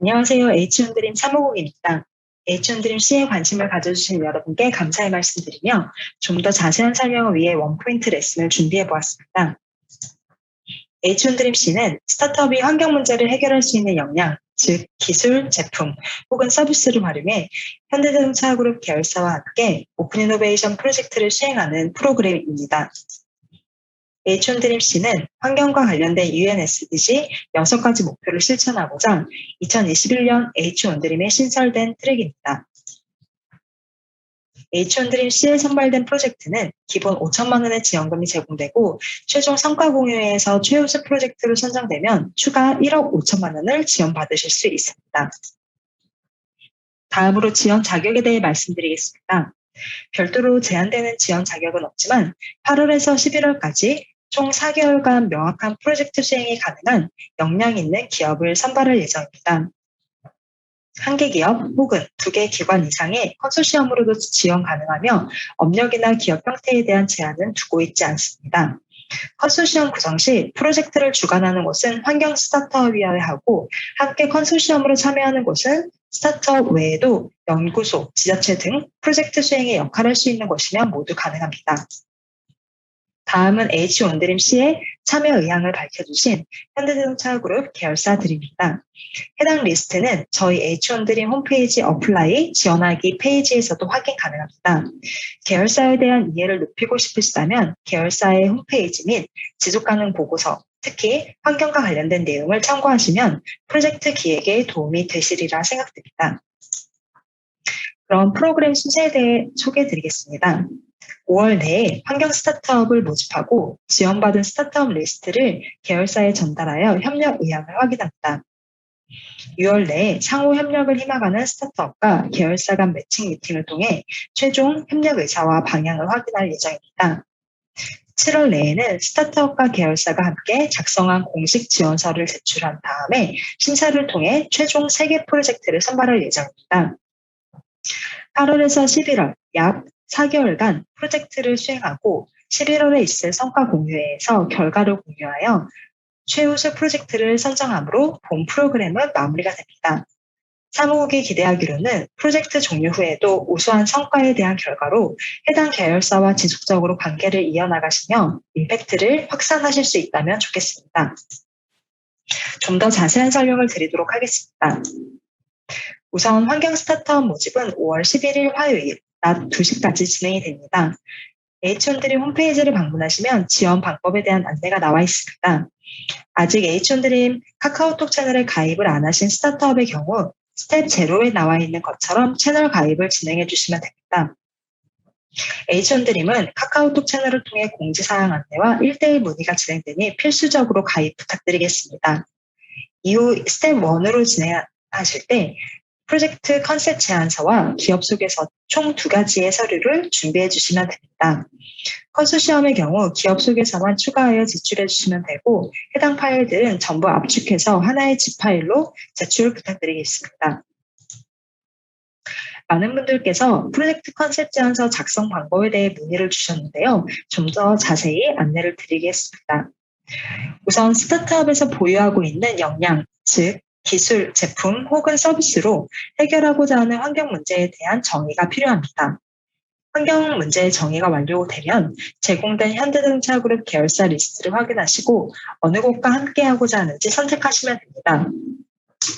안녕하세요. H온드림 사무국입니다. H온드림 C에 관심을 가져주신 여러분께 감사의 말씀드리며 좀 더 자세한 설명을 위해 원포인트 레슨을 준비해 보았습니다. H온드림 C는 스타트업이 환경 문제를 해결할 수 있는 역량, 즉 기술, 제품 혹은 서비스를 활용해 현대자동차그룹 계열사와 함께 오픈 이노베이션 프로젝트를 수행하는 프로그램입니다. H온드림 C는 환경과 관련된 UN SDG 6가지 목표를 실천하고자 2021년 H온드림에 신설된 트랙입니다. H온드림 C에 선발된 프로젝트는 기본 5천만 원의 지원금이 제공되고 최종 성과 공유회에서 최우수 프로젝트로 선정되면 추가 1억 5천만 원을 지원받으실 수 있습니다. 다음으로 지원 자격에 대해 말씀드리겠습니다. 별도로 제한되는 지원 자격은 없지만 8월에서 11월까지 총 4개월간 명확한 프로젝트 수행이 가능한 역량 있는 기업을 선발할 예정입니다. 1개 기업 혹은 2개 기관 이상의 컨소시엄으로도 지원 가능하며 업력이나 기업 형태에 대한 제한은 두고 있지 않습니다. 컨소시엄 구성 시 프로젝트를 주관하는 곳은 환경 스타트업위원회하고 함께 컨소시엄으로 참여하는 곳은 스타트업 외에도 연구소, 지자체 등 프로젝트 수행에 역할을 할 수 있는 곳이면 모두 가능합니다. 다음은 H온드림 C에 참여 의향을 밝혀주신 현대자동차그룹 계열사들입니다. 해당 리스트는 저희 H온드림 홈페이지 어플라이 지원하기 페이지에서도 확인 가능합니다. 계열사에 대한 이해를 높이고 싶으시다면 계열사의 홈페이지 및 지속가능 보고서, 특히 환경과 관련된 내용을 참고하시면 프로젝트 기획에 도움이 되시리라 생각됩니다. 그럼 프로그램 순서에 대해 소개해드리겠습니다. 5월 내에 환경 스타트업을 모집하고 지원받은 스타트업 리스트를 계열사에 전달하여 협력 의향을 확인합니다. 6월 내에 상호 협력을 희망하는 스타트업과 계열사 간 매칭 미팅을 통해 최종 협력 의사와 방향을 확인할 예정입니다. 7월 내에는 스타트업과 계열사가 함께 작성한 공식 지원서를 제출한 다음에 심사를 통해 최종 3개 프로젝트를 선발할 예정입니다. 8월에서 11월 약 4개월간 프로젝트를 수행하고 11월에 있을 성과 공유회에서 결과를 공유하여 최우수 프로젝트를 선정함으로 본 프로그램은 마무리가 됩니다. 사무국이 기대하기로는 프로젝트 종료 후에도 우수한 성과에 대한 결과로 해당 계열사와 지속적으로 관계를 이어나가시며 임팩트를 확산하실 수 있다면 좋겠습니다. 좀 더 자세한 설명을 드리도록 하겠습니다. 우선 환경 스타트업 모집은 5월 11일 화요일 낮 2시까지 진행이 됩니다. H온드림 홈페이지를 방문하시면 지원 방법에 대한 안내가 나와 있습니다. 아직 H온드림 카카오톡 채널에 가입을 안 하신 스타트업의 경우 스텝 0에 나와 있는 것처럼 채널 가입을 진행해 주시면 됩니다. H온드림은 카카오톡 채널을 통해 공지사항 안내와 1대1 문의가 진행되니 필수적으로 가입 부탁드리겠습니다. 이후 스텝 1으로 진행하실 때 프로젝트 컨셉 제안서와 기업 소개서 총 2가지의 서류를 준비해 주시면 됩니다. 컨소시엄의 경우 기업 소개서만 추가하여 제출해 주시면 되고 해당 파일들은 전부 압축해서 하나의 zip 파일로 제출 부탁드리겠습니다. 많은 분들께서 프로젝트 컨셉 제안서 작성 방법에 대해 문의를 주셨는데요. 좀 더 자세히 안내를 드리겠습니다. 우선 스타트업에서 보유하고 있는 역량, 즉 기술, 제품 혹은 서비스로 해결하고자 하는 환경 문제에 대한 정의가 필요합니다. 환경 문제의 정의가 완료되면 제공된 현대자동차그룹 계열사 리스트를 확인하시고 어느 곳과 함께하고자 하는지 선택하시면 됩니다.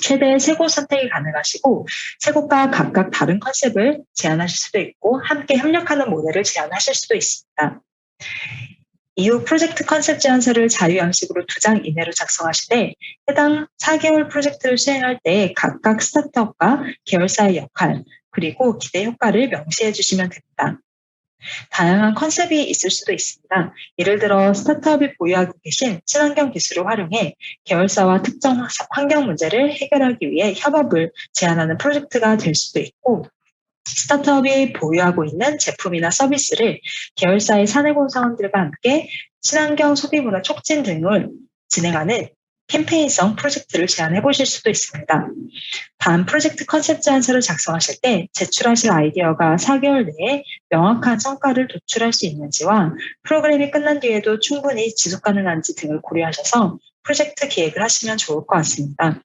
최대 3곳 선택이 가능하시고 3곳과 각각 다른 컨셉을 제안하실 수도 있고 함께 협력하는 모델을 제안하실 수도 있습니다. 이후 프로젝트 컨셉 제안서를 자유 양식으로 2장 이내로 작성하시되 해당 4개월 프로젝트를 수행할 때 각각 스타트업과 계열사의 역할 그리고 기대 효과를 명시해 주시면 됩니다. 다양한 컨셉이 있을 수도 있습니다. 예를 들어 스타트업이 보유하고 계신 친환경 기술을 활용해 계열사와 특정 환경 문제를 해결하기 위해 협업을 제안하는 프로젝트가 될 수도 있고 스타트업이 보유하고 있는 제품이나 서비스를 계열사의 사내공사원들과 함께 친환경 소비 문화 촉진 등을 진행하는 캠페인성 프로젝트를 제안해 보실 수도 있습니다. 다음 프로젝트 컨셉 제안서를 작성하실 때 제출하실 아이디어가 4개월 내에 명확한 성과를 도출할 수 있는지와 프로그램이 끝난 뒤에도 충분히 지속 가능한지 등을 고려하셔서 프로젝트 기획을 하시면 좋을 것 같습니다.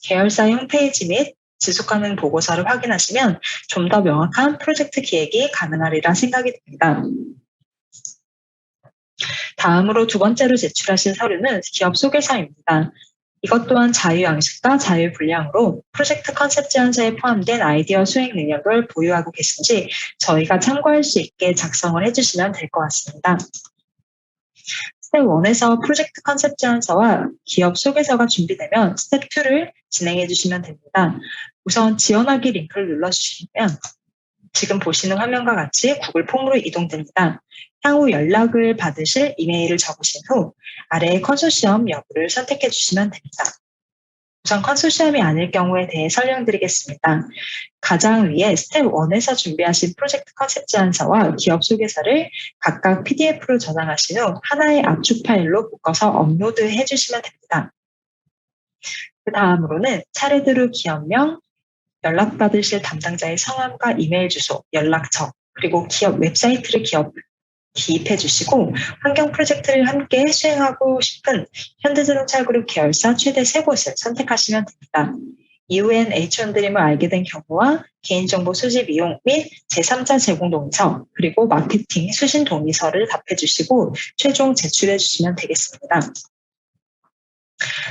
계열사 홈페이지 및 지속가능 보고서를 확인하시면 좀 더 명확한 프로젝트 기획이 가능하리라 생각이 듭니다. 다음으로 두 번째로 제출하실 서류는 기업 소개서입니다. 이것 또한 자유양식과 자유분량으로 프로젝트 컨셉 제안서에 포함된 아이디어 수행 능력을 보유하고 계신지 저희가 참고할 수 있게 작성을 해주시면 될 것 같습니다. 스텝 1에서 프로젝트 컨셉 제안서와 기업 소개서가 준비되면 스텝 2를 진행해 주시면 됩니다. 우선 지원하기 링크를 눌러주시면 지금 보시는 화면과 같이 구글 폼으로 이동됩니다. 향후 연락을 받으실 이메일을 적으신 후 아래의 컨소시엄 여부를 선택해 주시면 됩니다. 우선 컨소시엄이 아닐 경우에 대해 설명드리겠습니다. 가장 위에 스텝 1에서 준비하신 프로젝트 컨셉 제안서와 기업 소개서를 각각 PDF로 저장하신 후 하나의 압축 파일로 묶어서 업로드해 주시면 됩니다. 그 다음으로는 차례대로 기업명, 연락받으실 담당자의 성함과 이메일 주소, 연락처, 그리고 기업 웹사이트를 기입해 주시고 환경 프로젝트를 함께 수행하고 싶은 현대자동차그룹 계열사 최대 3곳을 선택하시면 됩니다. 이후엔 H1드림을 알게 된 경우와 개인정보 수집 이용 및 제3자 제공 동의서 그리고 마케팅 수신 동의서를 답해 주시고 최종 제출해 주시면 되겠습니다.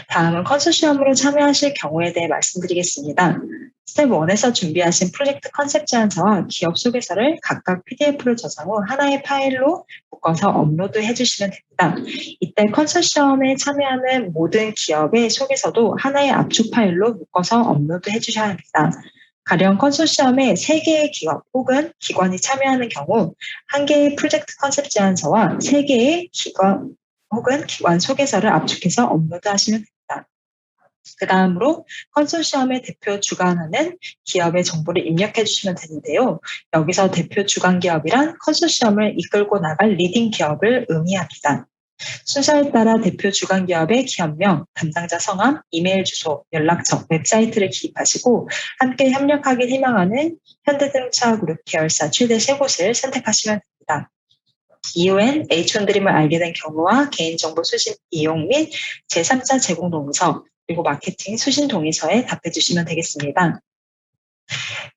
다음은 컨소시엄으로 참여하실 경우에 대해 말씀드리겠습니다. 스텝 1에서 준비하신 프로젝트 컨셉 제안서와 기업 소개서를 각각 PDF로 저장 후 하나의 파일로 묶어서 업로드해 주시면 됩니다. 이때 컨소시엄에 참여하는 모든 기업의 소개서도 하나의 압축 파일로 묶어서 업로드해 주셔야 합니다. 가령 컨소시엄에 3개의 기업 혹은 기관이 참여하는 경우 1개의 프로젝트 컨셉 제안서와 3개의 기관 혹은 기관 소개서를 압축해서 업로드하시면 됩니다. 그 다음으로 컨소시엄의 대표 주관하는 기업의 정보를 입력해 주시면 되는데요. 여기서 대표 주관 기업이란 컨소시엄을 이끌고 나갈 리딩 기업을 의미합니다. 순서에 따라 대표 주관 기업의 기업명, 담당자 성함, 이메일 주소, 연락처, 웹사이트를 기입하시고 함께 협력하길 희망하는 현대자동차그룹 계열사 최대 3곳을 선택하시면 됩니다. 이후엔 H1드림을 알게 된 경우와 개인정보 수신 이용 및 제3자 제공 동의서 그리고 마케팅 수신 동의서에 답해 주시면 되겠습니다.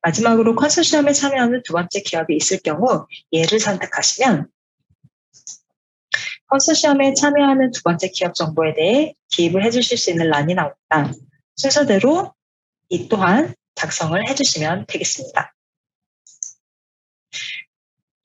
마지막으로 컨소시엄에 참여하는 두 번째 기업이 있을 경우 얘를 선택하시면 컨소시엄에 참여하는 두 번째 기업 정보에 대해 기입을 해주실 수 있는 란이 나옵니다. 순서대로 이 또한 작성을 해주시면 되겠습니다.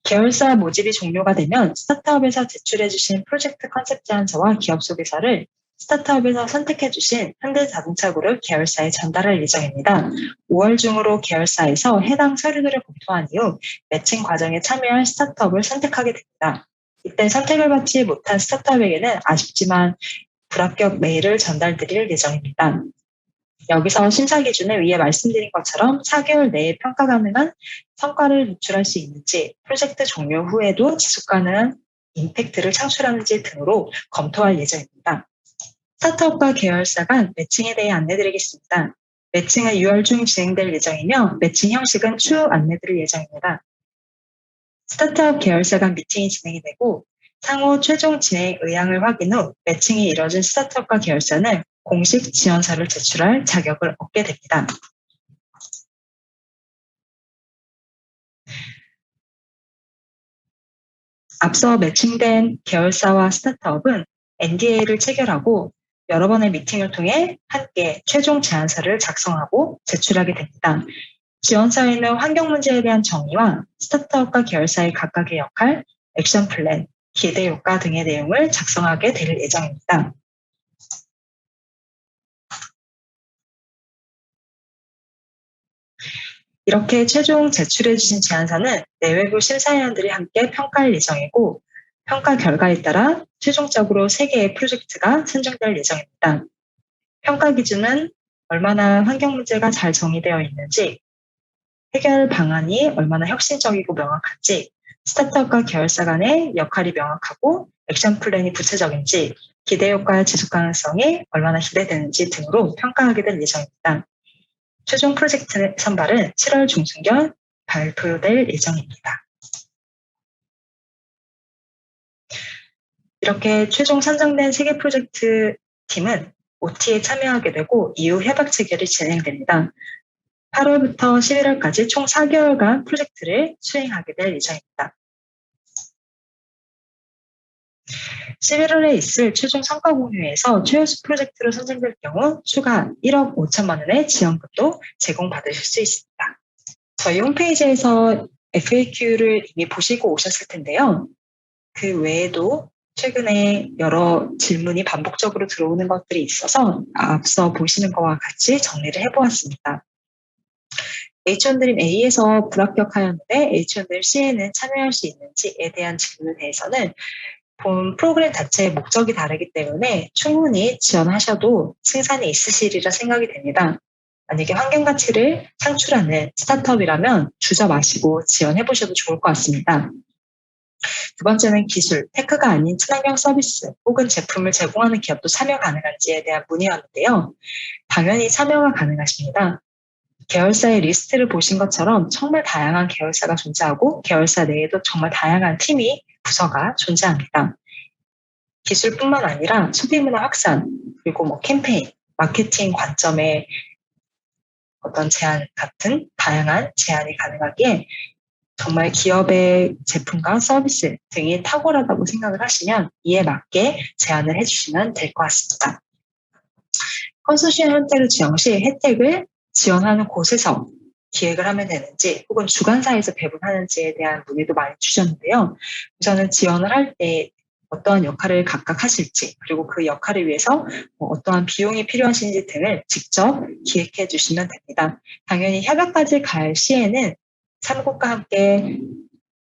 계열사 모집이 종료가 되면 스타트업에서 제출해주신 프로젝트 컨셉 제안서와 기업 소개서를 스타트업에서 선택해주신 현대자동차그룹 계열사에 전달할 예정입니다. 5월 중으로 계열사에서 해당 서류들을 검토한 이후 매칭 과정에 참여할 스타트업을 선택하게 됩니다. 이때 선택을 받지 못한 스타트업에게는 아쉽지만 불합격 메일을 전달드릴 예정입니다. 여기서 심사 기준은 위에 말씀드린 것처럼 4개월 내에 평가 가능한 성과를 도출할 수 있는지, 프로젝트 종료 후에도 지속 가능한 임팩트를 창출하는지 등으로 검토할 예정입니다. 스타트업과 계열사 간 매칭에 대해 안내드리겠습니다. 매칭은 6월 중 진행될 예정이며 매칭 형식은 추후 안내드릴 예정입니다. 스타트업 계열사 간 미팅이 진행이 되고 상호 최종 진행 의향을 확인 후 매칭이 이뤄진 스타트업과 계열사는 공식 지원서를 제출할 자격을 얻게 됩니다. 앞서 매칭된 계열사와 스타트업은 NDA를 체결하고 여러 번의 미팅을 통해 함께 최종 제안서를 작성하고 제출하게 됩니다. 지원서에는 환경 문제에 대한 정의와 스타트업과 계열사의 각각의 역할, 액션 플랜, 기대 효과 등의 내용을 작성하게 될 예정입니다. 이렇게 최종 제출해 주신 제안서는 내외부 심사위원들이 함께 평가할 예정이고 평가 결과에 따라 최종적으로 3개의 프로젝트가 선정될 예정입니다. 평가 기준은 얼마나 환경 문제가 잘 정의되어 있는지, 해결 방안이 얼마나 혁신적이고 명확한지, 스타트업과 계열사 간의 역할이 명확하고 액션 플랜이 구체적인지, 기대 효과의 지속 가능성이 얼마나 기대되는지 등으로 평가하게 될 예정입니다. 최종 프로젝트 선발은 7월 중순경 발표될 예정입니다. 이렇게 최종 선정된 3개 프로젝트 팀은 OT에 참여하게 되고 이후 협약 체결이 진행됩니다. 8월부터 11월까지 총 4개월간 프로젝트를 수행하게 될 예정입니다. 11월에 있을 최종 성과 공유에서 최우수 프로젝트로 선정될 경우 추가 1억 5천만 원의 지원금도 제공받으실 수 있습니다. 저희 홈페이지에서 FAQ를 이미 보시고 오셨을 텐데요. 그 외에도 최근에 여러 질문이 반복적으로 들어오는 것들이 있어서 앞서 보시는 것과 같이 정리를 해보았습니다. H1드림 A에서 불합격하였는데 H1드림 C에는 참여할 수 있는지에 대한 질문에 대해서는 본 프로그램 자체의 목적이 다르기 때문에 충분히 지원하셔도 승산이 있으시리라 생각이 됩니다. 만약에 환경 가치를 창출하는 스타트업이라면 주저 마시고 지원해 보셔도 좋을 것 같습니다. 두 번째는 기술, 테크가 아닌 친환경 서비스 혹은 제품을 제공하는 기업도 참여 가능한지에 대한 문의였는데요. 당연히 참여가 가능하십니다. 계열사의 리스트를 보신 것처럼 정말 다양한 계열사가 존재하고 계열사 내에도 정말 다양한 팀이 부서가 존재합니다. 기술뿐만 아니라 소비문화 확산, 그리고 캠페인, 마케팅 관점의 어떤 제안 같은 다양한 제안이 가능하기에 정말 기업의 제품과 서비스 등이 탁월하다고 생각을 하시면 이에 맞게 제안을 해주시면 될 것 같습니다. 컨소시엄 혜택을 지원 시 혜택을 지원하는 곳에서 기획을 하면 되는지 혹은 주관사에서 배분하는지에 대한 문의도 많이 주셨는데요. 우선은 지원을 할 때 어떠한 역할을 각각 하실지 그리고 그 역할을 위해서 어떠한 비용이 필요하신지 등을 직접 기획해 주시면 됩니다. 당연히 협약까지 갈 시에는 사무국과 함께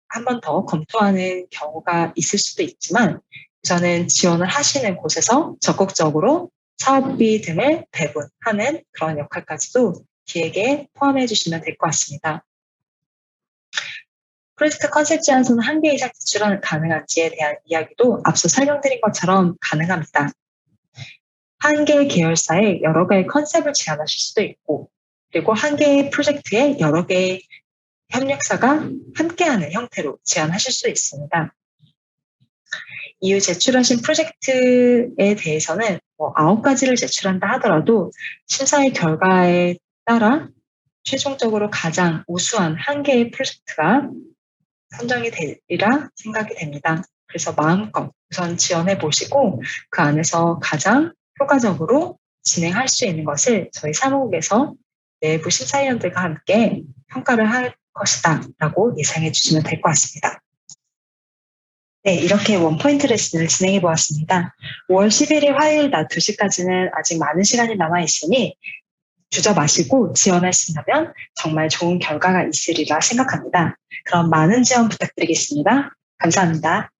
한 번 더 검토하는 경우가 있을 수도 있지만 우선은 지원을 하시는 곳에서 적극적으로 사업비 등을 배분하는 그런 역할까지도 기획에 포함해 주시면 될 것 같습니다. 프로젝트 컨셉 제안서는 한 개 이상 제출하는 가능한지에 대한 이야기도 앞서 설명드린 것처럼 가능합니다. 한 개의 계열사에 여러 개의 컨셉을 제안하실 수도 있고 그리고 한 개의 프로젝트에 여러 개의 협력사가 함께하는 형태로 제안하실 수 있습니다. 이후 제출하신 프로젝트에 대해서는 9가지를 제출한다 하더라도 심사의 결과에 따라 최종적으로 가장 우수한 한 개의 프로젝트가 선정이 되리라 생각이 됩니다. 그래서 마음껏 우선 지원해 보시고 그 안에서 가장 효과적으로 진행할 수 있는 것을 저희 사무국에서 내부 심사위원들과 함께 평가를 할 것이다 라고 예상해 주시면 될 것 같습니다. 네, 이렇게 원포인트 레슨을 진행해 보았습니다. 5월 11일 화요일 낮 2시까지는 아직 많은 시간이 남아 있으니 주저 마시고 지원하신다면 정말 좋은 결과가 있으리라 생각합니다. 그럼 많은 지원 부탁드리겠습니다. 감사합니다.